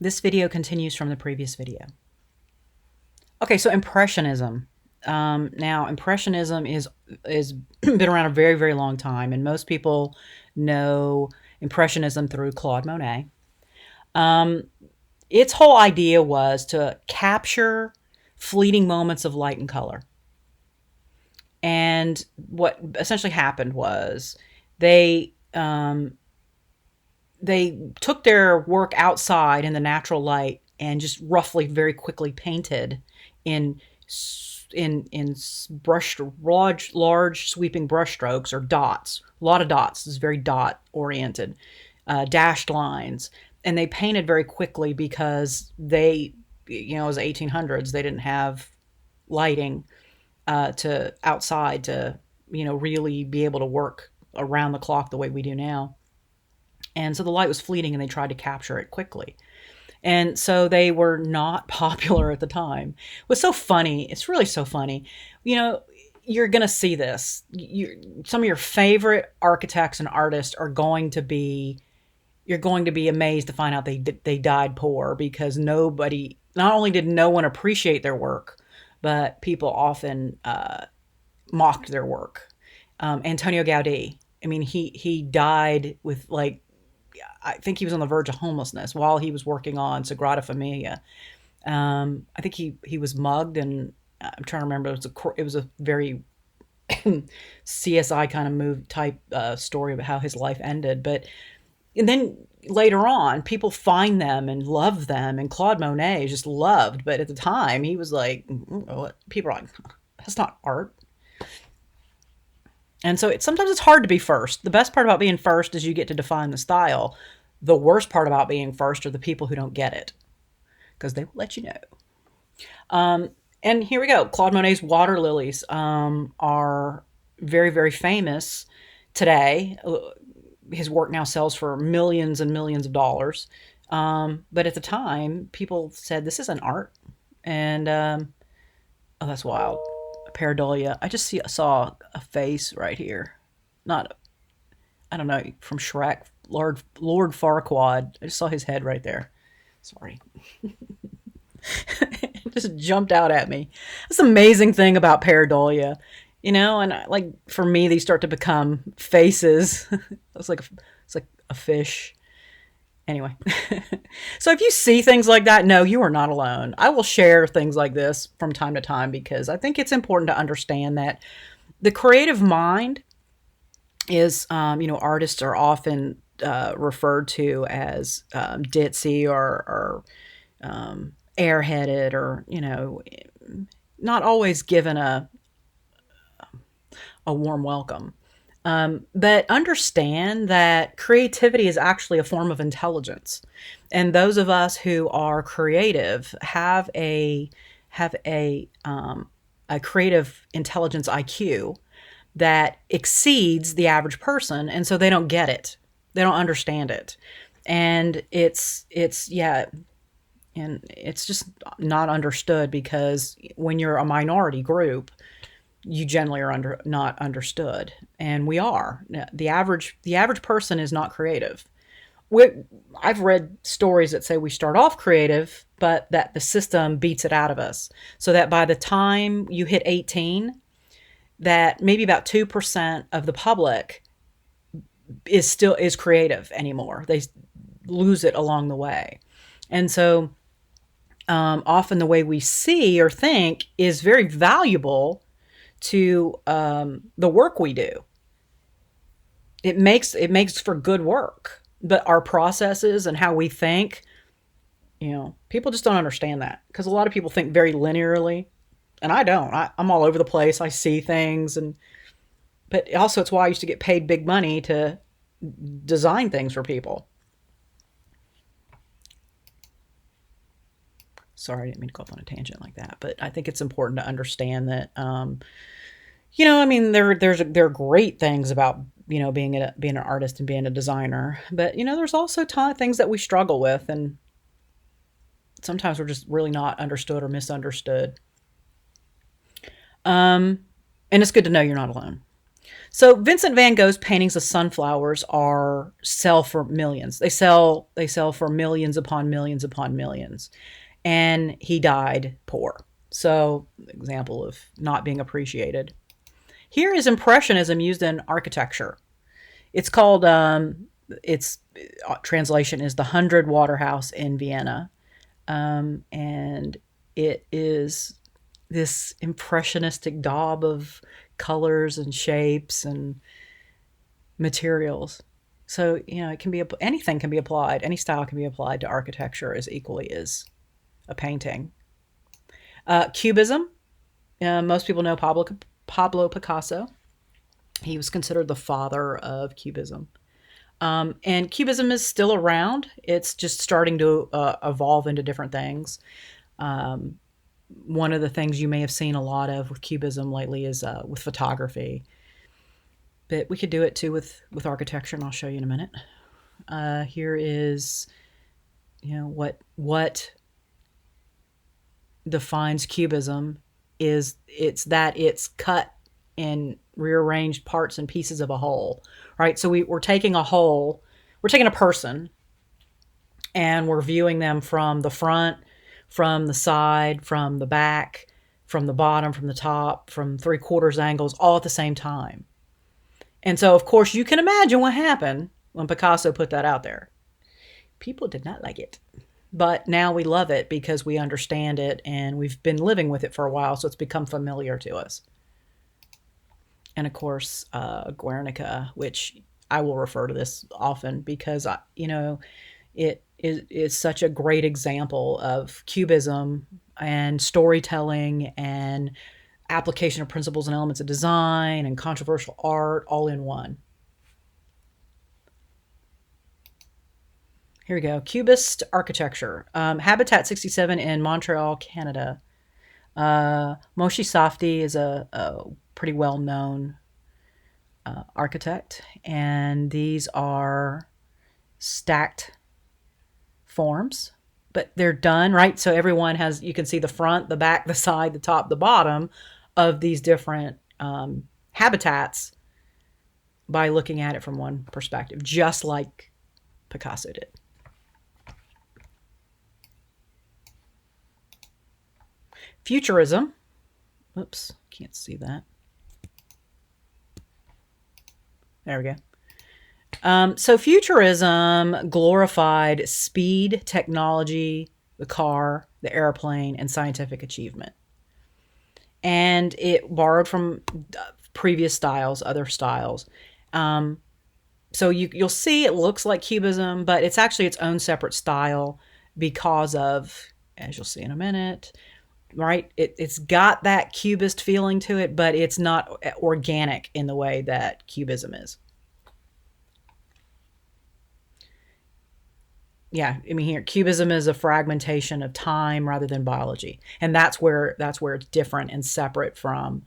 This video continues from the previous video. Okay, so Impressionism. Now, Impressionism is been around a very, very long time, and most people know Impressionism through Claude Monet. Its whole idea was to capture fleeting moments of light and color. And what essentially happened was they they took their work outside in the natural light and just roughly, very quickly painted in brush large sweeping brush strokes or dots. A lot of dots. This is very dot oriented, dashed lines, and they painted very quickly because they, it was 1800s. They didn't have lighting to outside to really be able to work around the clock the way we do now. And so the light was fleeting and they tried to capture it quickly. And so they were not popular at the time. It was so funny. It's really so funny. You're going to see this. Some of your favorite architects and artists are going to be, you're going to be amazed to find out they died poor, because not only did no one appreciate their work, but people often mocked their work. Antonio Gaudí, he died with, I think he was on the verge of homelessness while he was working on Sagrada Familia. I think he was mugged, and I'm trying to remember. It was a very CSI kind of move type story about how his life ended. And then later on, people find them and love them, and Claude Monet is just loved. But at the time, he was like, people are like, that's not art. And so sometimes it's hard to be first. The best part about being first is you get to define the style. The worst part about being first are the people who don't get it, because they will let you know. And here we go. Claude Monet's water lilies are very, very famous today. His work now sells for millions and millions of dollars. But at the time, people said, this isn't art. And, oh, that's wild. Pareidolia. I just saw a face right here. I don't know, from Shrek. Lord Farquaad. I just saw his head right there. Sorry. It just jumped out at me. That's the amazing thing about pareidolia. And for me, these start to become faces. It's like a fish. Anyway. So if you see things like that, no, you are not alone. I will share things like this from time to time because I think it's important to understand that the creative mind is, artists are often referred to as ditzy or airheaded, or, not always given a warm welcome. But understand that creativity is actually a form of intelligence. And those of us who are creative have a creative intelligence IQ that exceeds the average person. And so they don't get it. They don't understand it. And it's just not understood, because when you're a minority group, you generally are not understood, and we are. The average person is not creative. I've read stories that say we start off creative, but that the system beats it out of us, so that by the time you hit 18, that maybe about 2% of the public is creative anymore. They lose it along the way, and so often the way we see or think is very valuable to the work we do. It makes for good work, but our processes and how we think, people just don't understand that, because a lot of people think very linearly, and I don't. I'm all over the place. I see things, but also it's why I used to get paid big money to design things for people. Sorry, I didn't mean to go off on a tangent like that, but I think it's important to understand that, there are great things about, being an artist and being a designer, but, there's also things that we struggle with, and sometimes we're just really not understood or misunderstood. And it's good to know you're not alone. So Vincent van Gogh's paintings of sunflowers are sell for millions. They sell for millions upon millions upon millions. And he died poor. So, example of not being appreciated. Here is Impressionism used in architecture. It's called, its translation is the 100 Waterhouse in Vienna. And it is this impressionistic daub of colors and shapes and materials. So, it can be, anything can be applied, any style can be applied to architecture as equally as a painting. Cubism. Most people know Pablo Picasso. He was considered the father of Cubism. And Cubism is still around. It's just starting to evolve into different things. One of the things you may have seen a lot of with Cubism lately is with photography. But we could do it too with architecture, and I'll show you in a minute. Here is, what defines Cubism is it's cut in rearranged parts and pieces of a whole, right? So we're taking a whole, we're taking a person, and we're viewing them from the front, from the side, from the back, from the bottom, from the top, from 3/4 angles, all at the same time. And so, of course, you can imagine what happened when Picasso put that out there. People did not like it. But now we love it because we understand it and we've been living with it for a while, so it's become familiar to us. And of course, Guernica, which I will refer to this often because, it is such a great example of Cubism and storytelling and application of principles and elements of design and controversial art all in one. Here we go. Cubist architecture. Habitat 67 in Montreal, Canada. Moshe Safdie is a pretty well-known architect. And these are stacked forms, but they're done, right? So everyone has, you can see the front, the back, the side, the top, the bottom of these different habitats by looking at it from one perspective, just like Picasso did. Futurism. Oops, can't see that. There we go. So Futurism glorified speed, technology, the car, the airplane, and scientific achievement. And it borrowed from previous styles, other styles. So you'll see it looks like Cubism, but it's actually its own separate style because of, as you'll see in a minute, right? It's got that Cubist feeling to it, but it's not organic in the way that Cubism is. Yeah, I mean here, Cubism is a fragmentation of time rather than biology. And that's where it's different and separate from.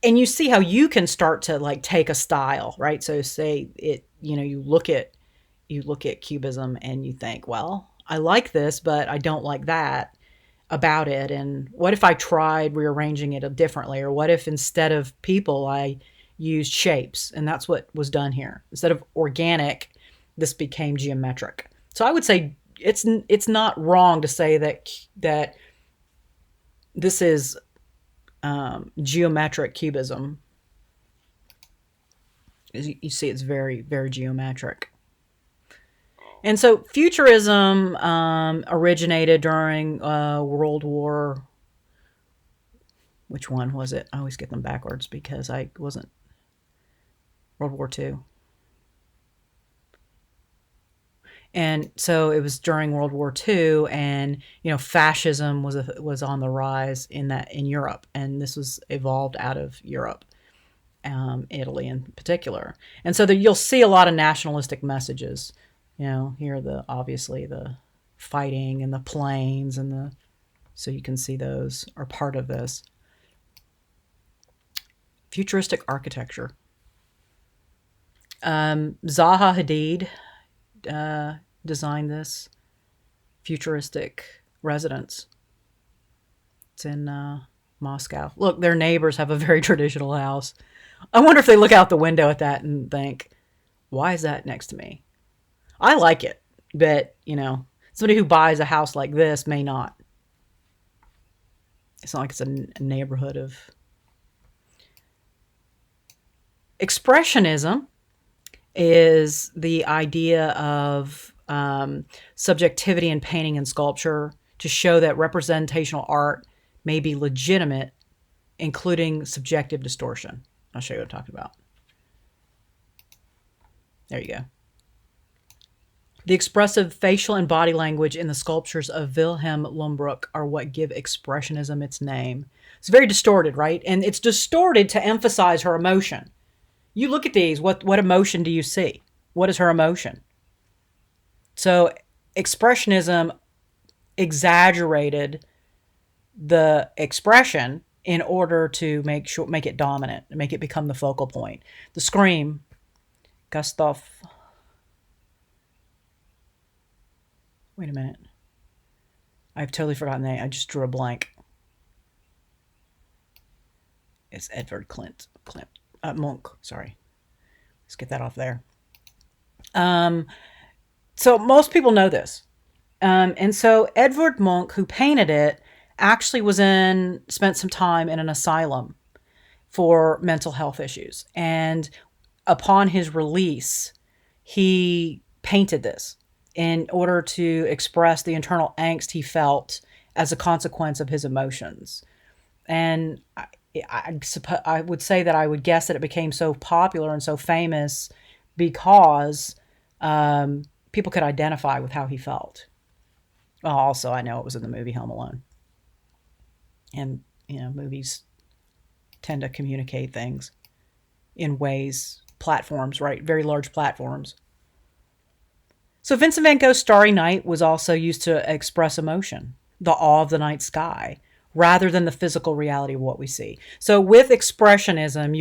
And you see how you can start to like take a style, right? So say it, you look at Cubism and you think, well, I like this, but I don't like that about it. And what if I tried rearranging it differently? Or what if instead of people, I used shapes? And that's what was done here. Instead of organic, this became geometric. So I would say it's not wrong to say that this is geometric Cubism. As you see, it's very, very geometric. And so Futurism originated during World War. Which one was it? I always get them backwards because I wasn't. World War II. And so it was during World War II, and fascism was on the rise in Europe, and this was evolved out of Europe, Italy in particular. And so you'll see a lot of nationalistic messages. Here obviously the fighting and the planes so you can see those are part of this. Futuristic architecture. Zaha Hadid designed this Futuristic Residence. It's in Moscow. Look, their neighbors have a very traditional house I wonder if they look out the window at that and think, why is that next to me? I like it, but, somebody who buys a house like this may not. It's not like it's a neighborhood of... Expressionism is the idea of subjectivity in painting and sculpture to show that representational art may be legitimate, including subjective distortion. I'll show you what I'm talking about. There you go. The expressive facial and body language in the sculptures of Wilhelm Lombrook are what give Expressionism its name. It's very distorted, right? And it's distorted to emphasize her emotion. You look at these, what emotion do you see? What is her emotion? So Expressionism exaggerated the expression in order to make it dominant, make it become the focal point. The Scream, Gustav... Wait a minute. I've totally forgotten the name. I just drew a blank. It's Edvard Munch. Sorry. Let's get that off there. So most people know this. And so Edvard Munch, who painted it, actually spent some time in an asylum for mental health issues. And upon his release, he painted this in order to express the internal angst he felt as a consequence of his emotions. And I would say that I would guess that it became so popular and so famous because people could identify with how he felt. Well, also, I know it was in the movie Home Alone. And, movies tend to communicate things in ways, platforms, right? Very large platforms. So Vincent van Gogh's Starry Night was also used to express emotion, the awe of the night sky, rather than the physical reality of what we see. So with Expressionism,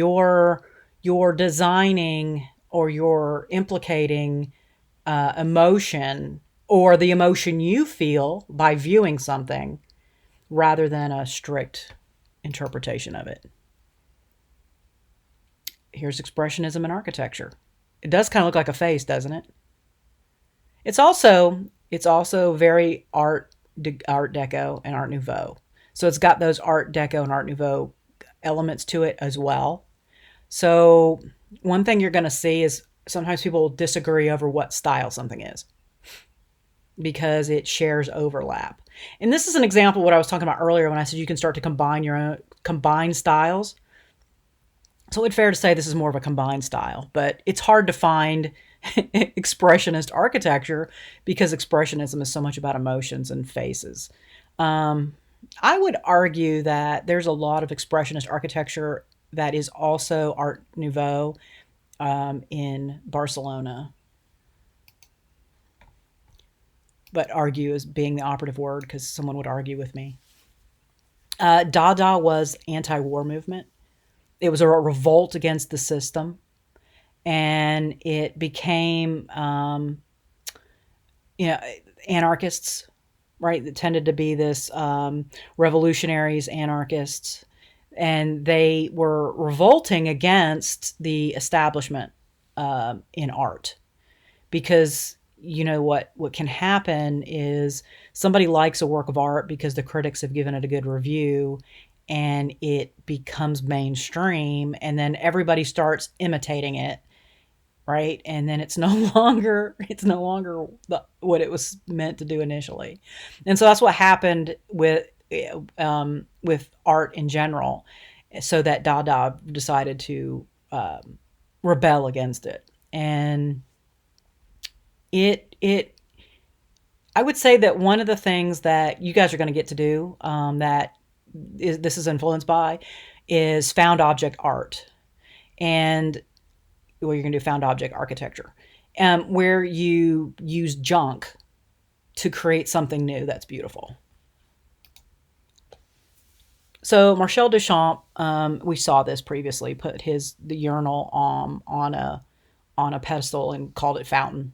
you're designing or you're implicating emotion or the emotion you feel by viewing something rather than a strict interpretation of it. Here's Expressionism in architecture. It does kind of look like a face, doesn't it? It's also very Art Deco and Art Nouveau. So it's got those Art Deco and Art Nouveau elements to it as well. So one thing you're going to see is sometimes people disagree over what style something is because it shares overlap. And this is an example of what I was talking about earlier when I said you can start to combine styles. So it's fair to say this is more of a combined style, but it's hard to find expressionist architecture because expressionism is so much about emotions and faces. I would argue that there's a lot of expressionist architecture that is also Art Nouveau in Barcelona. But argue is being the operative word because someone would argue with me. Dada was anti-war movement. It was a revolt against the system. And it became, anarchists, right? That tended to be this revolutionaries, anarchists. And they were revolting against the establishment in art. Because, what can happen is somebody likes a work of art because the critics have given it a good review and it becomes mainstream. And then everybody starts imitating it. Right. And then it's no longer what it was meant to do initially. And so that's what happened with art in general. So that Dada decided to rebel against it. And I would say that one of the things that you guys are going to get to do this is influenced by is found object art. And you're going to do found object architecture, where you use junk to create something new that's beautiful. So Marcel Duchamp, we saw this previously, put the urinal on a pedestal and called it fountain.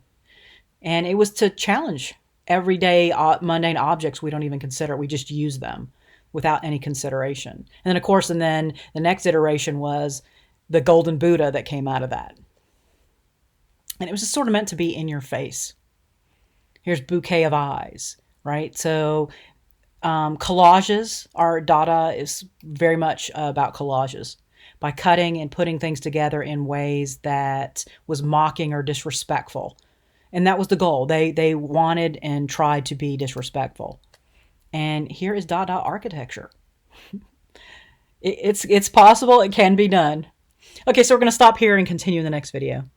And it was to challenge everyday mundane objects we don't even consider. We just use them without any consideration. And then, of course, the next iteration was the golden Buddha that came out of that. And it was just sort of meant to be in your face. Here's bouquet of eyes, right? So collages, our Dada is very much about collages, by cutting and putting things together in ways that was mocking or disrespectful. And that was the goal. They wanted and tried to be disrespectful. And here is Dada architecture. It's possible. It can be done. Okay, so we're going to stop here and continue in the next video.